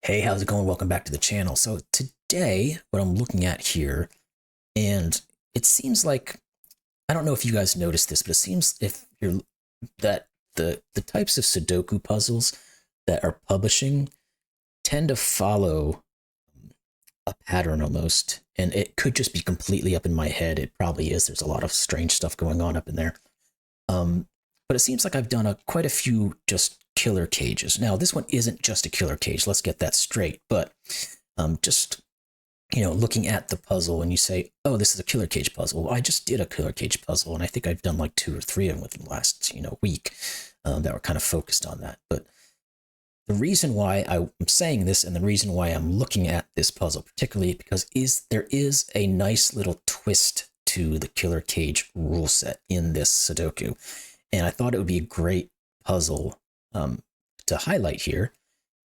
Hey, how's it going? Welcome back to the channel. So today, what I'm looking at here, and it seems like, I don't know if you guys noticed this, but it seems if you're that the types of Sudoku puzzles that are publishing tend to follow a pattern almost, and it could just be completely up in my head. It probably is. There's a lot of strange stuff going on up in there. Um, but it seems like I've done quite a few just killer cages. Now, this one isn't just a killer cage. Let's get that straight. But just looking at the puzzle and you say, "Oh, this is a killer cage puzzle." Well, I just did a killer cage puzzle, and I think I've done like two or three of them within the last week that were kind of focused on that. But the reason why I'm saying this and the reason why I'm looking at this puzzle particularly because there is a nice little twist to the killer cage rule set in this Sudoku. And I thought it would be a great puzzle to highlight here.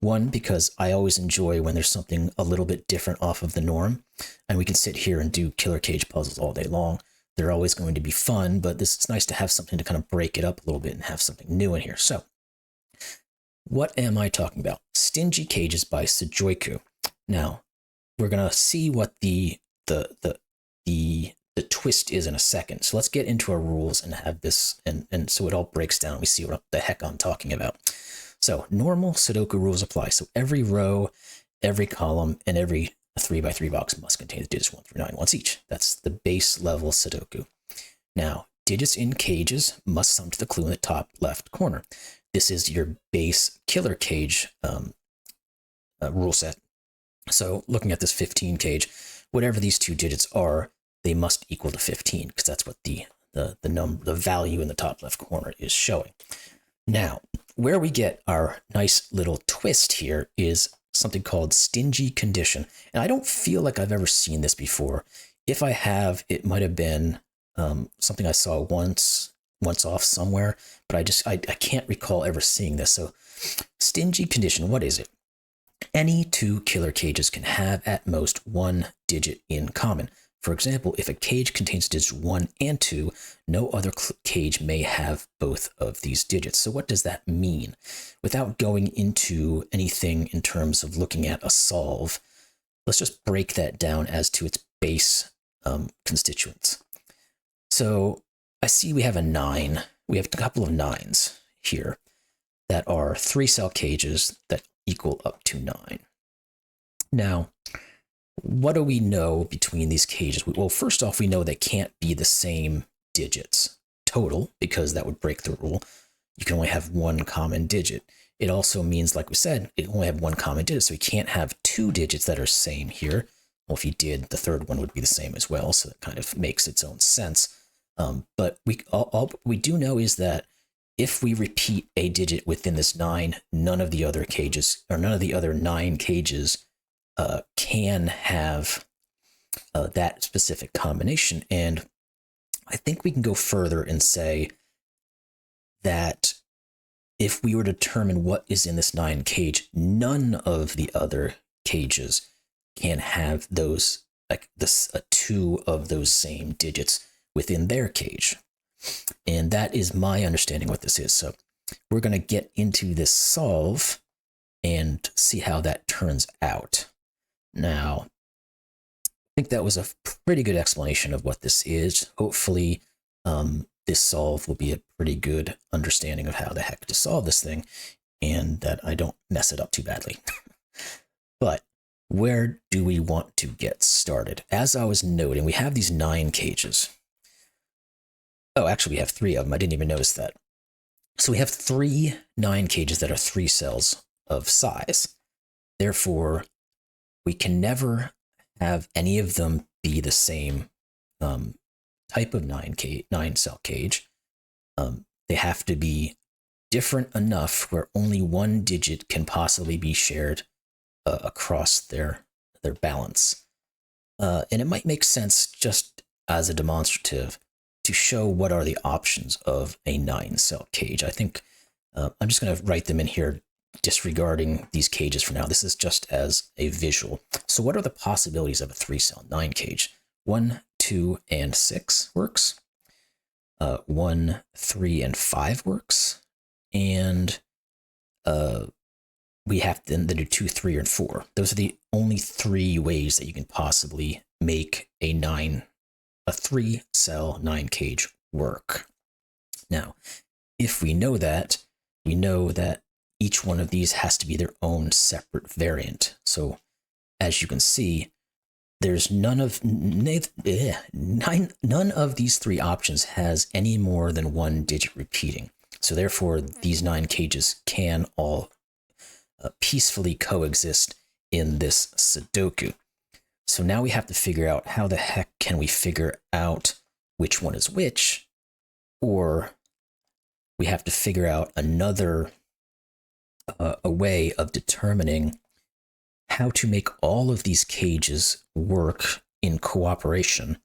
One, because I always enjoy when there's something a little bit different off of the norm, and we can sit here and do killer cage puzzles all day long. They're always going to be fun, but it's nice to have something to kind of break it up a little bit and have something new in here. So, what am I talking about? Stingy Cages by Sujoyku. Now, we're gonna see what the twist is in a second. So let's get into our rules and have this, and so it all breaks down. We see what the heck I'm talking about. So normal Sudoku rules apply. So every row, every column, and every 3x3 box must contain the digits 1 through 9 once each. That's the base level Sudoku. Now, digits in cages must sum to the clue in the top left corner. This is your base killer cage rule set. So looking at this 15 cage, whatever these two digits are, they must equal to 15 because that's what the value in the top left corner is showing. Now, where we get our nice little twist here is something called Stingy Condition. And I don't feel like I've ever seen this before. If I have, it might have been something I saw once off somewhere, but I can't recall ever seeing this. So Stingy Condition, what is it? Any two killer cages can have at most one digit in common. For example, if a cage contains digits 1 and 2, no other cage may have both of these digits. So what does that mean? Without going into anything in terms of looking at a solve, let's just break that down as to its base constituents. So I see we have a 9. We have a couple of 9s here that are 3-cell cages that equal up to 9. Now, what do we know between these cages? Well, first off, we know they can't be the same digits total because that would break the rule. You can only have one common digit. It also means, like we said, it only have one common digit, so we can't have two digits that are same here. Well, if you did, the third one would be the same as well, so that kind of makes its own sense. But all we do know is that if we repeat a digit within this 9, none of the other cages, or none of the other 9 cages can have that specific combination. And I think we can go further and say that if we were to determine what is in this 9 cage, none of the other cages can have those, like this, 2 of those same digits within their cage. And that is my understanding what this is. So we're going to get into this solve and see how that turns out. Now, I think that was a pretty good explanation of what this is. Hopefully, this solve will be a pretty good understanding of how the heck to solve this thing, and that I don't mess it up too badly. But where do we want to get started? As I was noting, we have these 9 cages. Oh, actually, we have 3 of them. I didn't even notice that. So we have 3 9 cages that are 3 cells of size. Therefore, we can never have any of them be the same type of 9-cell cage. They have to be different enough where only one digit can possibly be shared across their balance. And it might make sense just as a demonstrative to show what are the options of a 9-cell cage. I think I'm just going to write them in here, disregarding these cages for now. This is just as a visual. So what are the possibilities of a 3-cell 9 cage? 1, 2, and 6 works. 1, 3, and 5 works. And we have to then do 2, 3, and 4. Those are the only 3 ways that you can possibly make a 3-cell 9-cage work. Now, if we know that each one of these has to be their own separate variant. So as you can see, there's none of these 3 options has any more than 1 digit repeating. So therefore, these 9 cages can all peacefully coexist in this Sudoku. So now we have to figure out how the heck can we figure out which one is which, or we have to figure out another a way of determining how to make all of these cages work in cooperation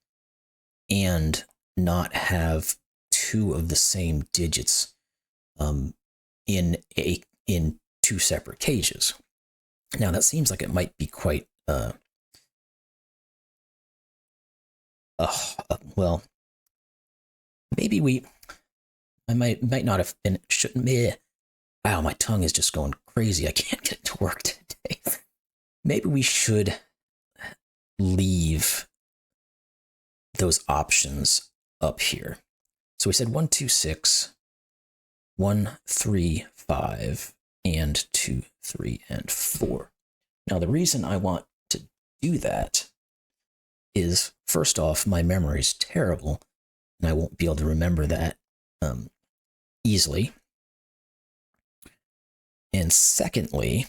and not have 2 of the same digits in 2 separate cages. Now that seems like it might be quite well, maybe I might not have been, shouldn't be. Wow, my tongue is just going crazy. I can't get to work today. Maybe we should leave those options up here. So we said 1, 2, 6, 1, 3, 5, and 2, 3, and 4. Now the reason I want to do that is, first off, my memory is terrible, and I won't be able to remember that easily. And secondly,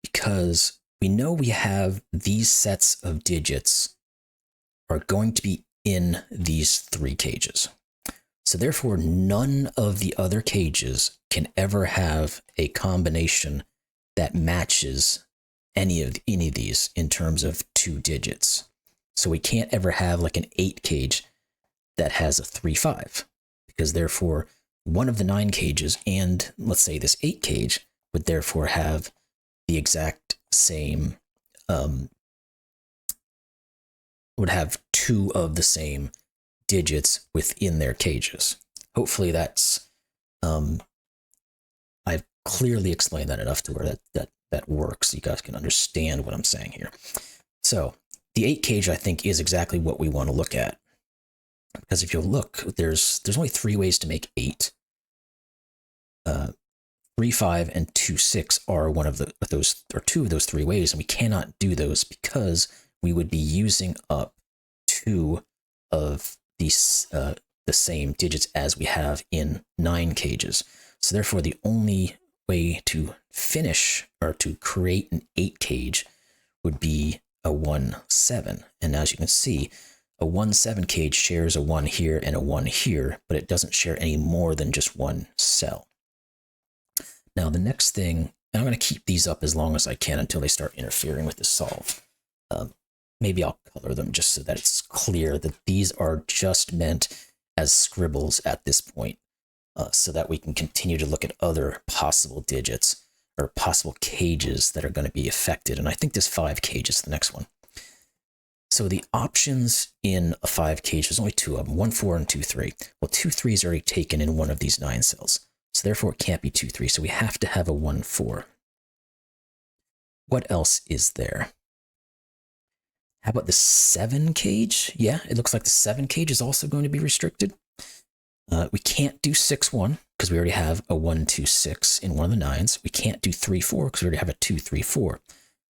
because we know we have these sets of digits are going to be in these 3 cages. So therefore, none of the other cages can ever have a combination that matches any of these in terms of 2 digits. So we can't ever have like an 8 cage that has a 3, 5, because therefore one of the 9 cages and let's say this 8 cage would therefore have the exact same, would have 2 of the same digits within their cages. Hopefully that's, I've clearly explained that enough to where that works. You guys can understand what I'm saying here. So the 8 cage, I think, is exactly what we want to look at. Because if you look, there's only 3 ways to make 8. 3, 5, and 2, 6 are one of those, or 2 of those 3 ways, and we cannot do those because we would be using up 2 of these the same digits as we have in 9 cages. So therefore, the only way to finish or to create an 8 cage would be a 1, 7. And as you can see, a 1, 7 cage shares a 1 here and a 1 here, but it doesn't share any more than just 1 cell. Now, the next thing, and I'm going to keep these up as long as I can until they start interfering with the solve. Maybe I'll color them just so that it's clear that these are just meant as scribbles at this point, so that we can continue to look at other possible digits or possible cages that are going to be affected. And I think this 5 cage is the next one. So the options in a 5 cage, there's only 2 of them, 1, 4, and 2, 3. Well, 2, 3 is already taken in one of these 9 cells. So therefore, it can't be 2, 3. So we have to have a 1, 4. What else is there? How about the 7 cage? Yeah, it looks like the 7 cage is also going to be restricted. We can't do 6, 1 because we already have a 1, 2, 6 in one of the 9s. We can't do 3, 4 because we already have a 2, 3, 4.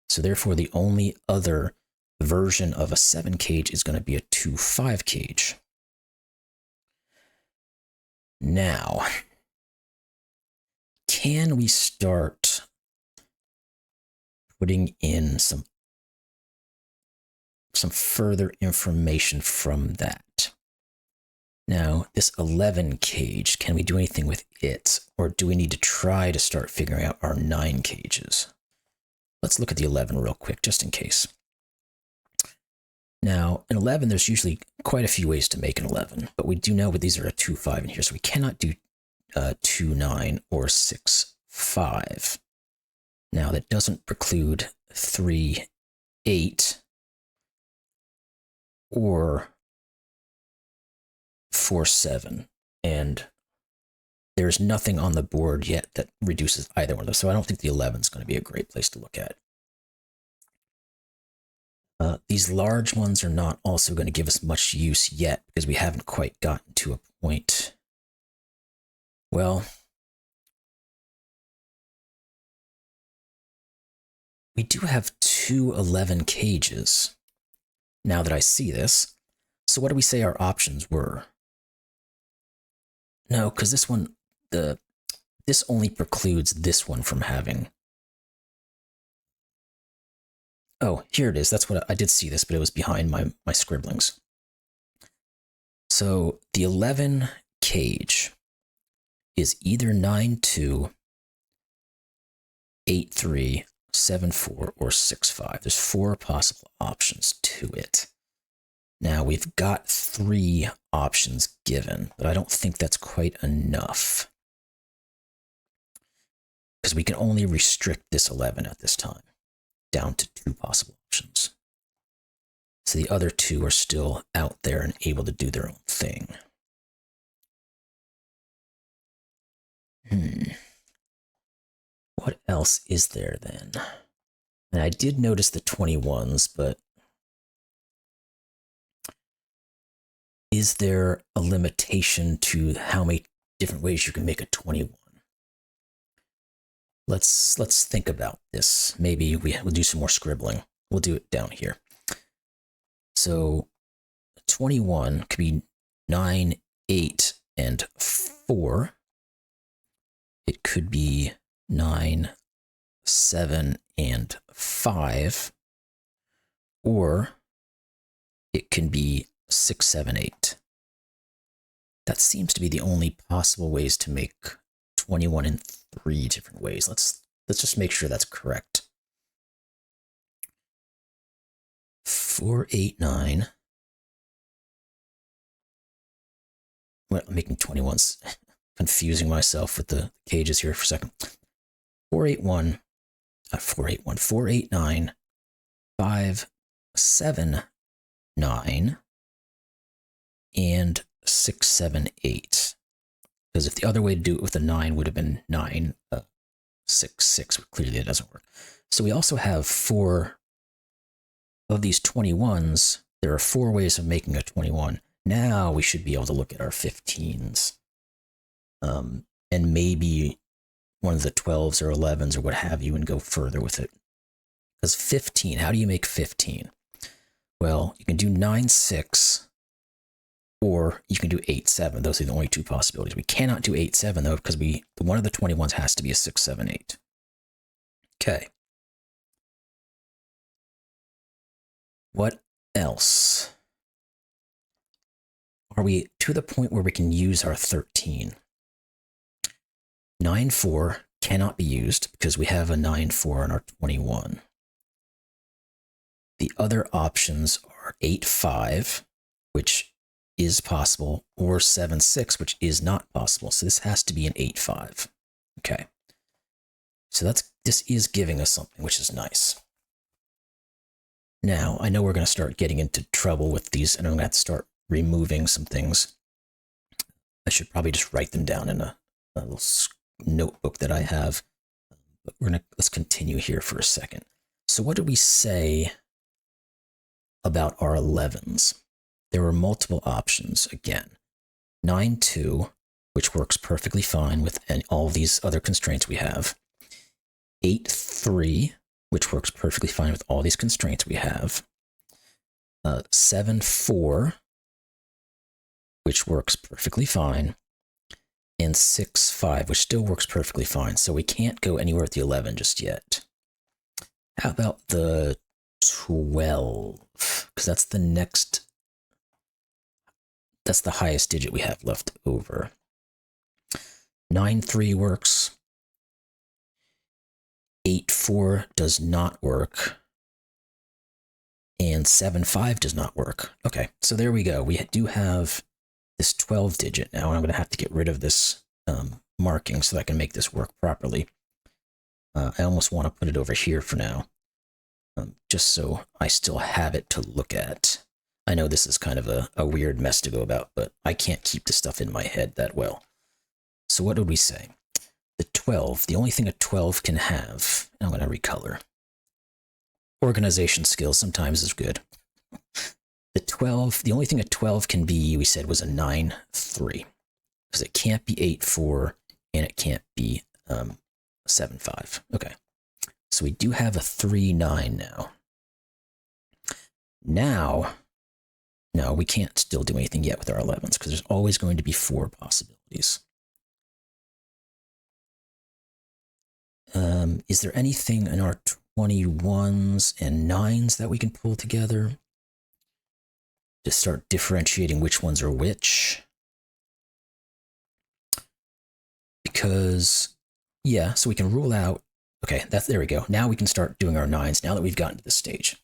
So therefore, the only other version of a 7 cage is going to be a 2, 5 cage. Now, can we start putting in some further information from that? Now, this 11 cage, can we do anything with it? Or do we need to try to start figuring out our 9 cages? Let's look at the 11 real quick, just in case. Now, in 11, there's usually quite a few ways to make an 11, but we do know that these are a 2, 5 in here, so we cannot do 2, 9 or 6, 5. Now, that doesn't preclude 3, 8 or 4, 7. And there's nothing on the board yet that reduces either one of those. So I don't think the 11 is going to be a great place to look at. These large ones are not also going to give us much use yet because we haven't quite gotten to a point. Well, we do have two 11 cages now that I see this. So what do we say our options were? No, because this one, this only precludes this one from having. Oh, here it is. That's what I did see this, but it was behind my scribblings. So the 11 cage is either 9-2, 8-3, 7-4, or 6-5. There's 4 possible options to it. Now we've got 3 options given, but I don't think that's quite enough, because we can only restrict this 11 at this time down to 2 possible options. So the other 2 are still out there and able to do their own thing. What else is there then? And I did notice the 21s, but is there a limitation to how many different ways you can make a 21? Let's think about this. Maybe we'll do some more scribbling. We'll do it down here. So 21 could be 9, 8, and 4. It could be 9, 7, and 5. Or it can be 6, 7, 8. That seems to be the only possible ways to make 21 in 3 different ways. Let's just make sure that's correct. 4, 8, 9. Well, I'm making 21s. Confusing myself with the cages here for a second. 4, 8, 1. 4, 8, 1. 4, 8, 9. 5, 7, 9. And 6, 7, 8. Because if the other way to do it with a 9 would have been 9, 6, 6. Clearly it doesn't work. So we also have 4 of these 21s. There are 4 ways of making a 21. Now we should be able to look at our 15s. And maybe one of the 12s or 11s or what have you and go further with it. Because 15, how do you make 15? Well, you can do 9, 6, or you can do 8, 7. Those are the only 2 possibilities. We cannot do 8, 7 though, because one of the 21s has to be a 6, 7, 8. Okay. What else? Are we to the point where we can use our 13? 9, 4 cannot be used because we have a 9, 4 on our 21. The other options are 8, 5, which is possible, or 7, 6, which is not possible. So this has to be an 8, 5. Okay. So this is giving us something, which is nice. Now, I know we're going to start getting into trouble with these, and I'm going to have to start removing some things. I should probably just write them down in a little notebook that I have. But let's continue here for a second. So what do we say about our 11s? There were multiple options again. 9, 2, which works perfectly fine with all these other constraints we have. 8, 3, which works perfectly fine with all these constraints we have. 7, 4, which works perfectly fine. And 6, 5, which still works perfectly fine. So we can't go anywhere with the 11 just yet. How about the 12? Because that's the next, that's the highest digit we have left over. 9, 3 works. 8, 4 does not work. And 7, 5 does not work. Okay, so there we go. We do have this 12 digit now, and I'm going to have to get rid of this marking so that I can make this work properly. I almost want to put it over here for now, just so I still have it to look at. I know this is kind of a weird mess to go about, but I can't keep this stuff in my head that well. So what would we say? The 12, the only thing a 12 can have, I'm going to recolor. Organization skills sometimes is good. The 12, the only thing a 12 can be, we said, was a 9, 3. Because it can't be 8, 4, and it can't be 7, 5. Okay. So we do have a 3, 9 now. Now, no, we can't still do anything yet with our 11s because there's always going to be 4 possibilities. Is there anything in our 21s and 9s that we can pull together to start differentiating which ones are which? Because, yeah, so we can rule out, okay, there we go. Now we can start doing our 9s now that we've gotten to this stage.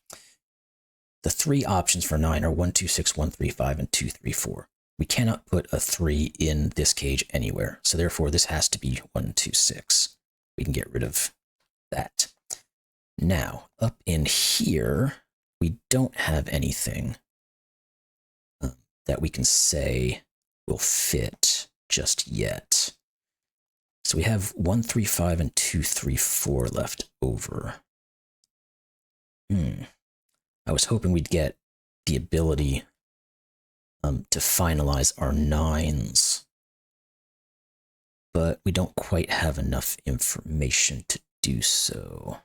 The 3 options for 9 are 1, 2, 6, 1, 3, 5, and 2, 3, 4. We cannot put a 3 in this cage anywhere, so therefore this has to be 1, 2, 6. We can get rid of that. Now, up in here, we don't have anything that we can say will fit just yet. So we have 1, 3, 5, and 2, 3, 4 left over. I was hoping we'd get the ability to finalize our 9s, but we don't quite have enough information to do so.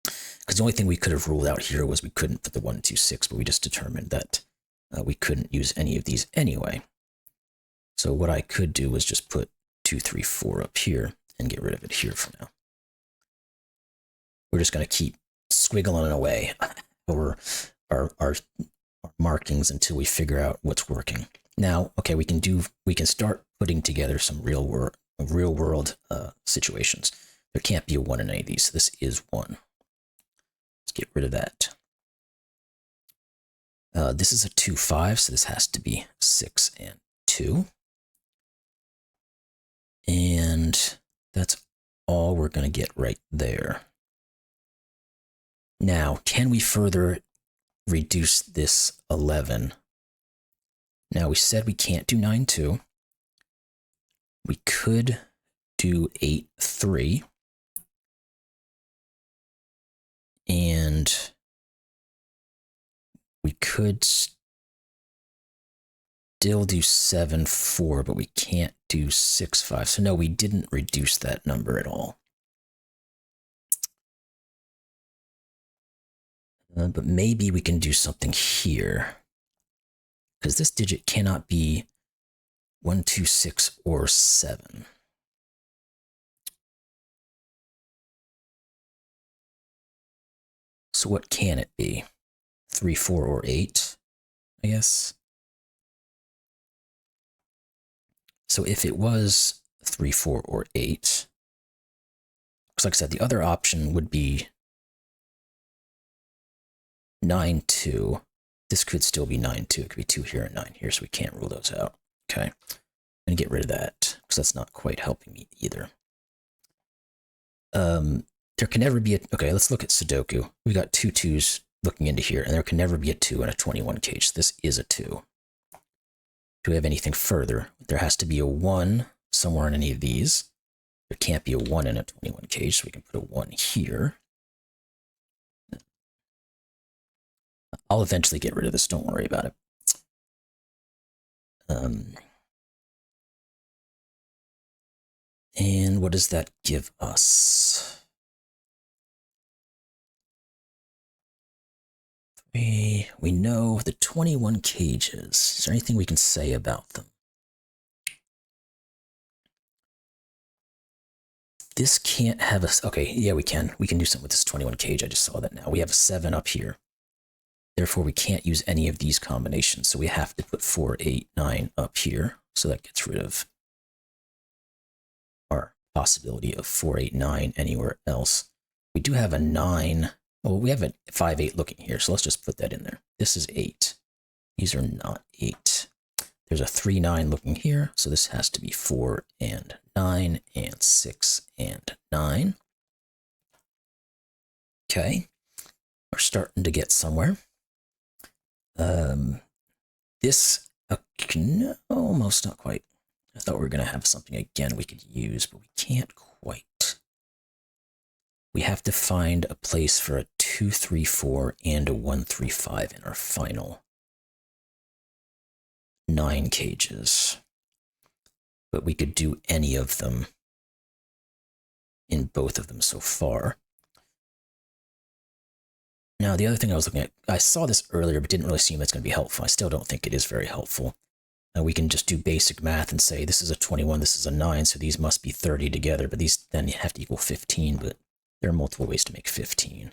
Because the only thing we could have ruled out here was we couldn't put the 1, 2, 6, but we just determined that we couldn't use any of these anyway. So what I could do was just put 2, 3, 4 up here and get rid of it here for now. We're just going to keep squiggling away over our markings until we figure out what's working. Now, okay, we can start putting together some real world situations. There can't be a 1 in any of these, so this is 1. Let's get rid of that. This is a 2, 5, so this has to be 6 and 2. And that's all we're going to get right there. Now, can we further reduce this 11? Now, we said we can't do 9, 2. We could do 8, 3. And we could still do 7, 4, but we can't do 6, 5. So no, we didn't reduce that number at all. But maybe we can do something here. Because this digit cannot be 1, 2, 6, or 7. So what can it be? 3, 4, or 8, I guess. So if it was 3, 4, or 8, because like I said, the other option would be 9, 2. This could still be 9, 2. It could be 2 here and 9 here, so we can't rule those out. Okay. I'm going to get rid of that, because that's not quite helping me either. There can never be a... Okay, let's look at Sudoku. We've got 2 2s looking into here, and there can never be a 2 in a 21 cage. This is a 2. Do we have anything further? There has to be a 1 somewhere in any of these. There can't be a 1 in a 21 cage, so we can put a 1 here. I'll eventually get rid of this, don't worry about it. And what does that give us? 3. We know the 21 cages. Is there anything we can say about them? This can't have a... Okay, yeah, we can. We can do something with this 21 cage. I just saw that now. We have a 7 up here. Therefore, we can't use any of these combinations. So we have to put 4, 8, 9 up here. So that gets rid of our possibility of 4, 8, 9 anywhere else. We do have a 9. Well, we have a 5, 8 looking here. So let's just put that in there. This is 8. These are not 8. There's a 3, 9 looking here. So this has to be 4 and 9 and 6 and 9. Okay. We're starting to get somewhere. This, no, almost not quite. I thought we were going to have something again we could use, but we can't quite. We have to find a place for a 2, 3, 4 and a 1, 3, 5 in our final 9 cages. But we could do any of them in both of them so far. Now, the other thing I was looking at, I saw this earlier, but didn't really seem that's going to be helpful. I still don't think it is very helpful. We can just do basic math and say this is a 21, this is a 9, so these must be 30 together, but these then have to equal 15, but there are multiple ways to make 15.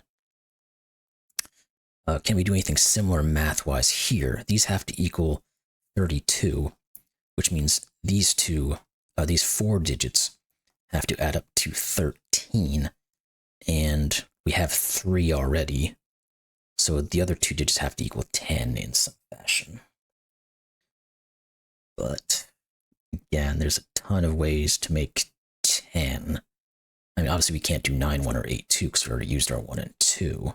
Can we do anything similar math-wise here? These have to equal 32, which means these 4 digits have to add up to 13, and we have 3 already, so the other 2 digits have to equal 10 in some fashion. But again, there's a ton of ways to make 10. I mean, obviously we can't do 9, 1, or 8, 2 because we already used our 1 and 2.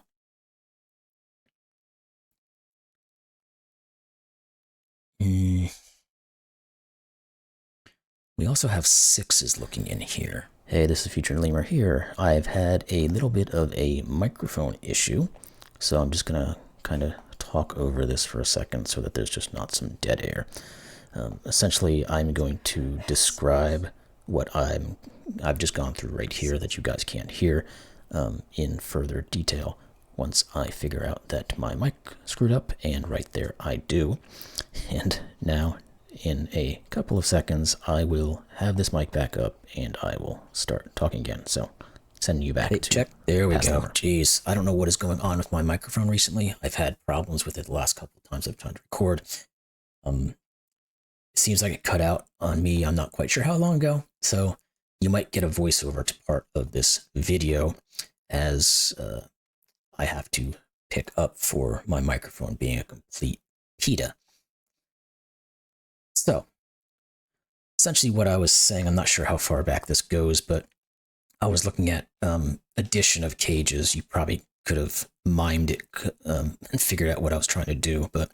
We also have 6s looking in here. Hey, this is Future Lemur here. I've had a little bit of a microphone issue, so I'm just going to kind of talk over this for a second so that there's just not some dead air. Essentially, I'm going to describe what I've just gone through right here that you guys can't hear in further detail once I figure out that my mic screwed up, and right there I do. And now, in a couple of seconds, I will have this mic back up and I will start talking again. So, sending you back to check. There we go. Jeez, I don't know what is going on with my microphone recently. I've had problems with it the last couple of times I've tried to record. It seems like it cut out on me. I'm not quite sure how long ago. So you might get a voiceover to part of this video as I have to pick up for my microphone being a complete PETA. So essentially what I was saying, I'm not sure how far back this goes, but I was looking at addition of cages. You probably could have mimed it and figured out what I was trying to do, but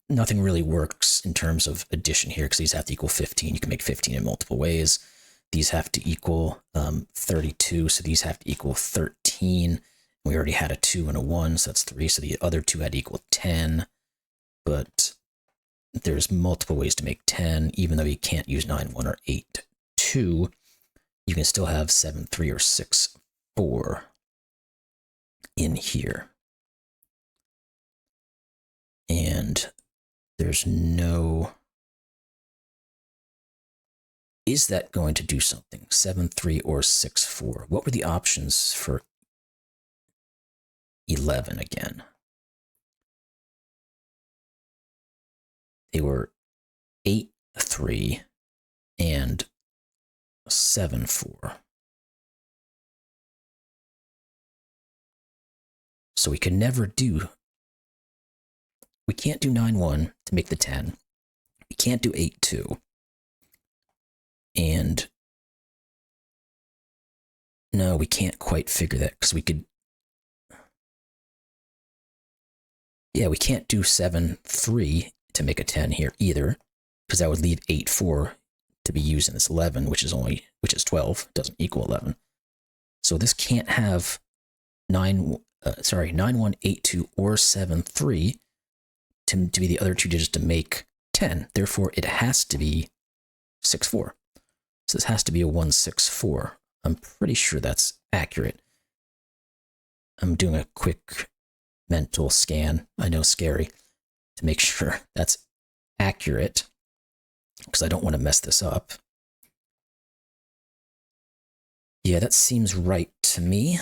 nothing really works in terms of addition here because these have to equal 15. You can make 15 in multiple ways. These have to equal 32, so these have to equal 13. We already had a 2 and a 1, so that's 3, so the other 2 had to equal 10. But there's multiple ways to make 10, even though you can't use 9, 1, or 8, 2. You can still have 7, 3, or 6, 4 in here. And there's no... Is that going to do something? 7, 3, or 6, 4? What were the options for 11 again? They were 8, 3, and 7, 4. So we can never do... We can't do 9, 1 to make the 10. We can't do 8, 2. And no, we can't quite figure that because we could... Yeah, we can't do 7, 3 to make a 10 here either, because that would leave 8, 4 to be used in this 11, which is 12, doesn't equal 11. So this can't have 9, 1, 8, 2, or 7, 3 to be the other 2 digits to make 10. Therefore, it has to be 6, 4. So this has to be a 1, 6, 4. I'm pretty sure that's accurate. I'm doing a quick mental scan. I know, scary, to make sure that's accurate because I don't want to mess this up. Yeah, that seems right to me.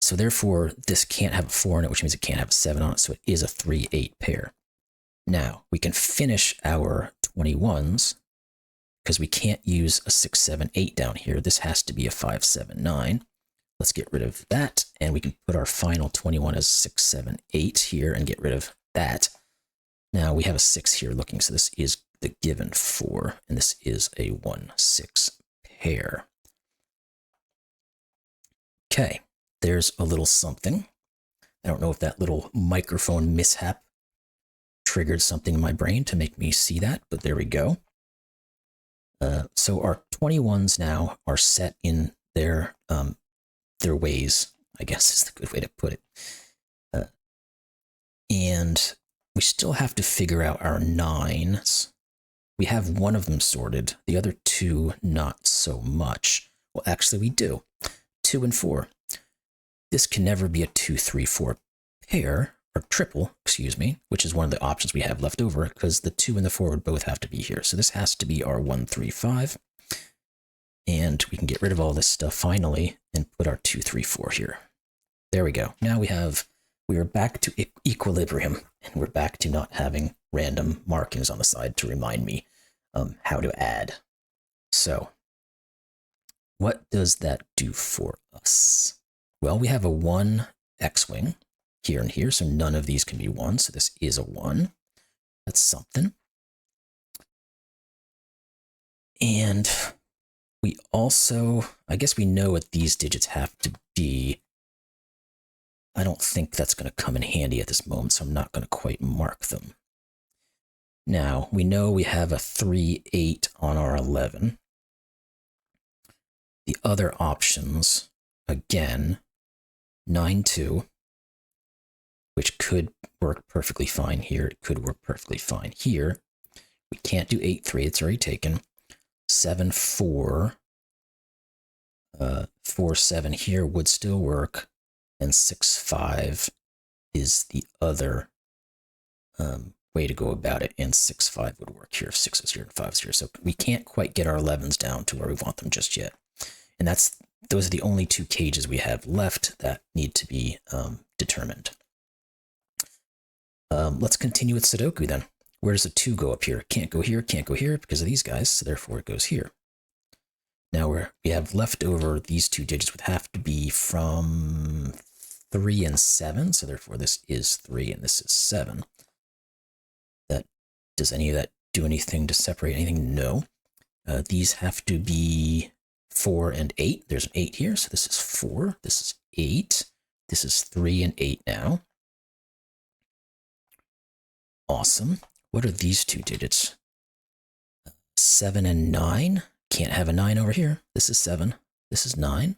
So therefore, this can't have a 4 in it, which means it can't have a 7 on it, so it is a 3, 8 pair. Now, we can finish our 21s because we can't use a 6, 7, 8 down here. This has to be a 5, 7, 9. Let's get rid of that, and we can put our final 21 as 6, 7, 8 here and get rid of that. Now, we have a 6 here looking, so this is the given 4, and this is a 1, 6 pair. Okay, there's a little something. I don't know if that little microphone mishap triggered something in my brain to make me see that, but there we go. So our 21s now are set in their ways, I guess is the good way to put it. And we still have to figure out our 9s. We have one of them sorted, the other two not so much. Well, actually we do. 2 and 4. This can never be a 2, 3, 4 pair, or triple, excuse me, which is one of the options we have left over, because the 2 and the 4 would both have to be here. So this has to be our 1, 3, 5. And we can get rid of all this stuff finally and put our 2, 3, 4 here. There we go. Now we are back to equilibrium, and we're back to not having random markings on the side to remind me how to add. So what does that do for us? Well, we have a 1 X-wing here and here, so none of these can be 1, so this is a 1. That's something. And we also, I guess we know what these digits have to be. I don't think that's going to come in handy at this moment, so I'm not going to quite mark them. Now, we know we have a 3, 8 on our 11. The other options, again, 9, 2, which could work perfectly fine here. It could work perfectly fine here. We can't do 8, 3, it's already taken. 7, 4, 4, 7 here would still work. And 6, 5 is the other way to go about it. And 6, 5 would work here if 6 is here and 5 is here. So we can't quite get our 11s down to where we want them just yet. And those are the only 2 cages we have left that need to be determined. Let's continue with Sudoku then. Where does a 2 go up here? Can't go here because of these guys, so therefore it goes here. Now we have left over these 2 digits would have to be from 3 and 7, so therefore this is 3 and this is 7. Does any of that do anything to separate anything? No. These have to be 4 and 8. There's an 8 here, so this is 4. This is 8. This is 3 and 8 now. Awesome. What are these 2 digits? 7 and 9. Can't have a 9 over here. This is 7. This is 9.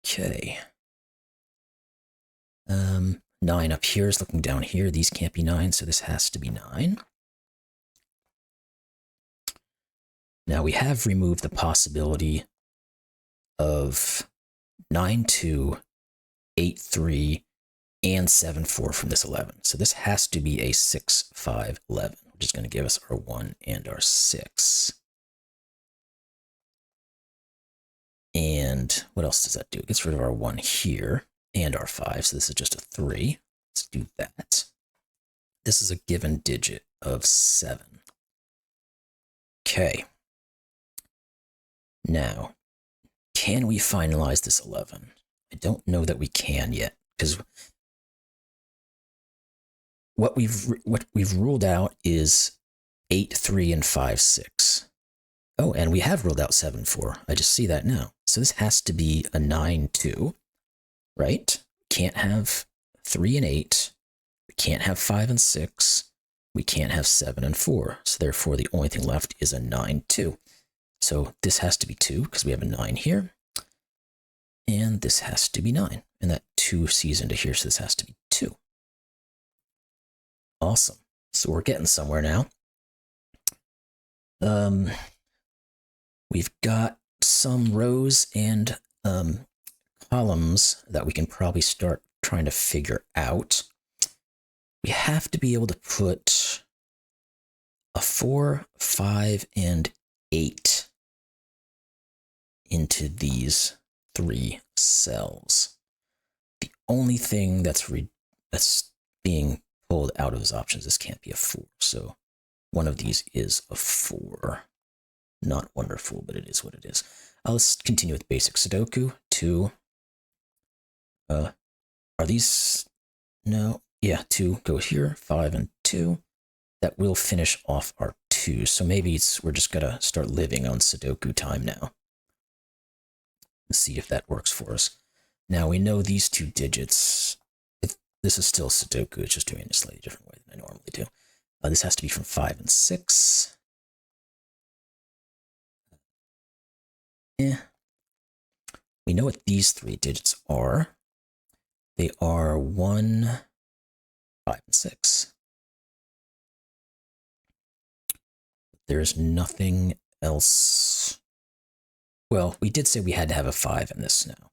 Okay. 9 up here is looking down here. These can't be 9, so this has to be 9. Now we have removed the possibility of 9, 2, 8, 3, and 7, 4 from this 11. So this has to be a 6, 5, 11, which is going to give us our 1 and our 6. And what else does that do? It gets rid of our 1 here and our 5, so this is just a 3. Let's do that. This is a given digit of 7. Okay. Now, can we finalize this 11? I don't know that we can yet, because what we've ruled out is 8, 3, and 5, 6. Oh, and we have ruled out 7, 4. I just see that now. So this has to be a 9, 2, right? Can't have 3 and 8. We can't have 5 and 6. We can't have 7 and 4. So therefore, the only thing left is a 9, 2. So this has to be 2 because we have a 9 here. And this has to be 9. And that 2 sees into here, so this has to be 2. Awesome. So we're getting somewhere now. We've got some rows and columns that we can probably start trying to figure out. We have to be able to put a 4, 5, and 8 into these 3 cells. The only thing that's being pulled out of those options, this can't be a 4. So one of these is a 4. Not wonderful, but it is what it is. Let's continue with basic Sudoku. 2. Are these? No. Yeah, 2 goes here. 5 and 2. That will finish off our 2. So maybe we're just going to start living on Sudoku time now. Let's see if that works for us. Now we know these 2 digits. This is still Sudoku. It's just doing it a slightly different way than I normally do. This has to be from 5 and 6. We know what these three digits are. They are 1, 5, and 6. There's nothing else. Well, we did say we had to have a 5 in this now.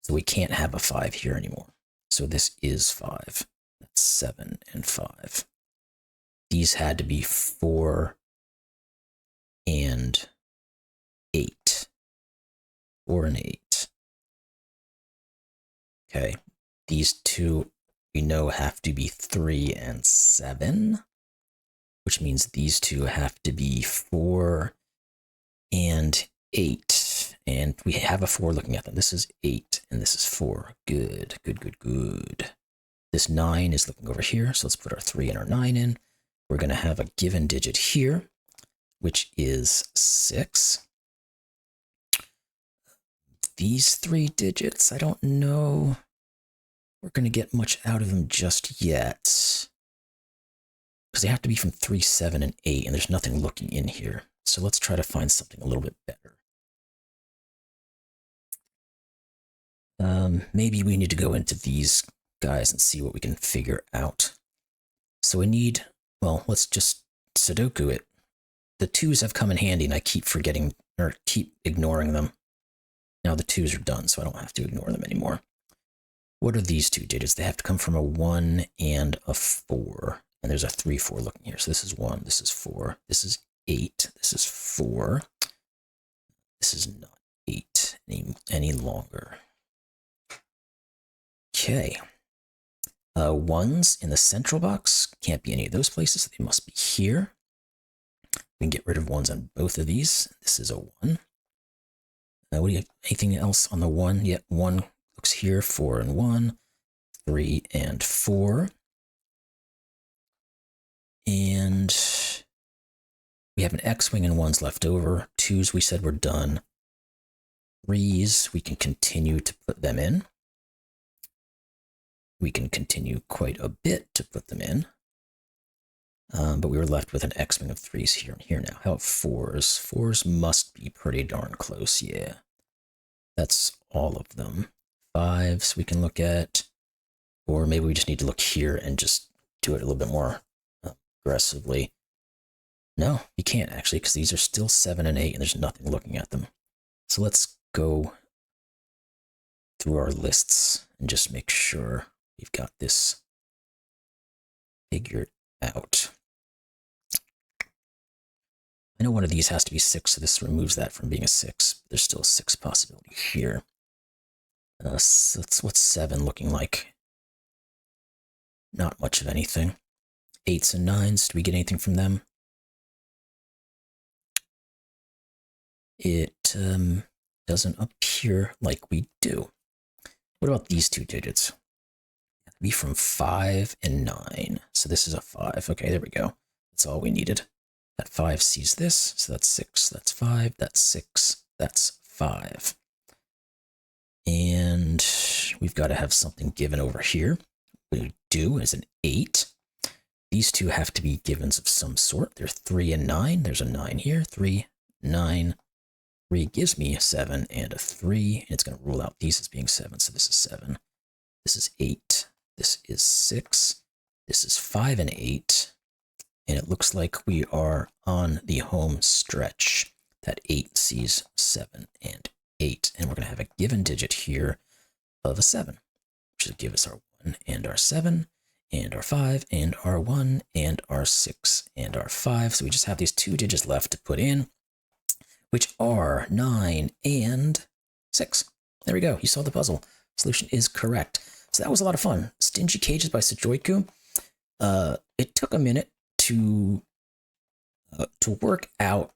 So we can't have a 5 here anymore. So this is 5. That's 7 and 5. These had to be 4 and 8. 4 and 8. Okay. These two we know have to be 3 and 7, which means these two have to be 4 and 8. And we have a 4 looking at them. This is 8 and this is 4. Good, good, good, good. This 9 is looking over here, so let's put our 3 and our 9 in. We're going to have a given digit here, which is 6. These 3 digits, I don't know we're going to get much out of them just yet, because they have to be from 3, 7, and 8, and there's nothing looking in here. So let's try to find something a little bit better. Maybe we need to go into these guys and see what we can figure out. So we need, well, let's just Sudoku it. The 2s have come in handy, and I keep forgetting, or keep ignoring them. Now the 2s are done, so I don't have to ignore them anymore. What are these 2 digits? They have to come from a 1 and a 4. And there's a 3, 4 looking here. So this is 1, this is 4, this is 8, this is 4. This is not 8 any longer. Okay. 1s in the central box. Can't be any of those places. They must be here. We can get rid of 1s on both of these. This is a 1. What do you have? Anything else on the 1? Yet 1 looks here. 4 and 1. 3 and 4. And we have an X-wing and 1s left over. 2s we said were done. 3s we can continue to put them in. We can continue quite a bit to put them in. But we were left with an X-wing of 3s here and here now. How about 4s? 4s must be pretty darn close, yeah. That's all of them. 5s we can look at. Or maybe we just need to look here and just do it a little bit more aggressively. No, you can't actually, because these are still 7 and 8 and there's nothing looking at them. So let's go through our lists and just make sure we've got this figured out. I know one of these has to be 6, so this removes that from being a 6. There's still a 6 possibility here. So what's 7 looking like? Not much of anything. 8s and 9s, do we get anything from them? It doesn't appear like we do. What about these 2 digits? Be from 5 and 9. So this is a 5. Okay, there we go. That's all we needed. That 5 sees this, so that's 6, that's 5, that's 6, that's 5. And we've got to have something given over here. What we do is an 8. These 2 have to be givens of some sort. They're 3 and 9. There's a 9 here. 3, 9. 3 gives me a 7 and a 3. And it's going to rule out these as being 7. So this is 7. This is 8. This is 6. This is 5 and 8. And it looks like we are on the home stretch. That 8 sees 7 and 8. And we're going to have a given digit here of a 7, which will give us our 1 and our 7. And our 5, and our 1, and our 6, and our 5. So we just have these 2 digits left to put in, which are 9 and 6. There we go. You solved the puzzle. Solution is correct. So that was a lot of fun. Stingy Cages by Sujoyku. It took a minute to work out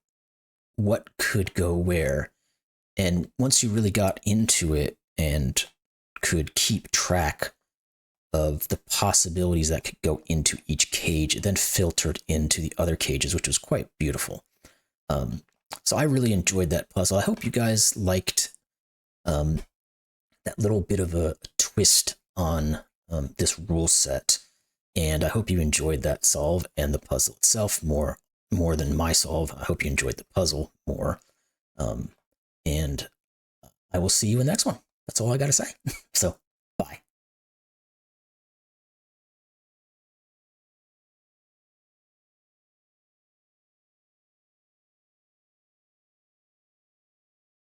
what could go where. And once you really got into it and could keep track of the possibilities that could go into each cage, it then filtered into the other cages, which was quite beautiful. So I really enjoyed that puzzle. I hope you guys liked that little bit of a twist on this rule set, and I hope you enjoyed that solve and the puzzle itself more than my solve. I hope you enjoyed the puzzle more, and I will see you in the next one. That's all I got to say. So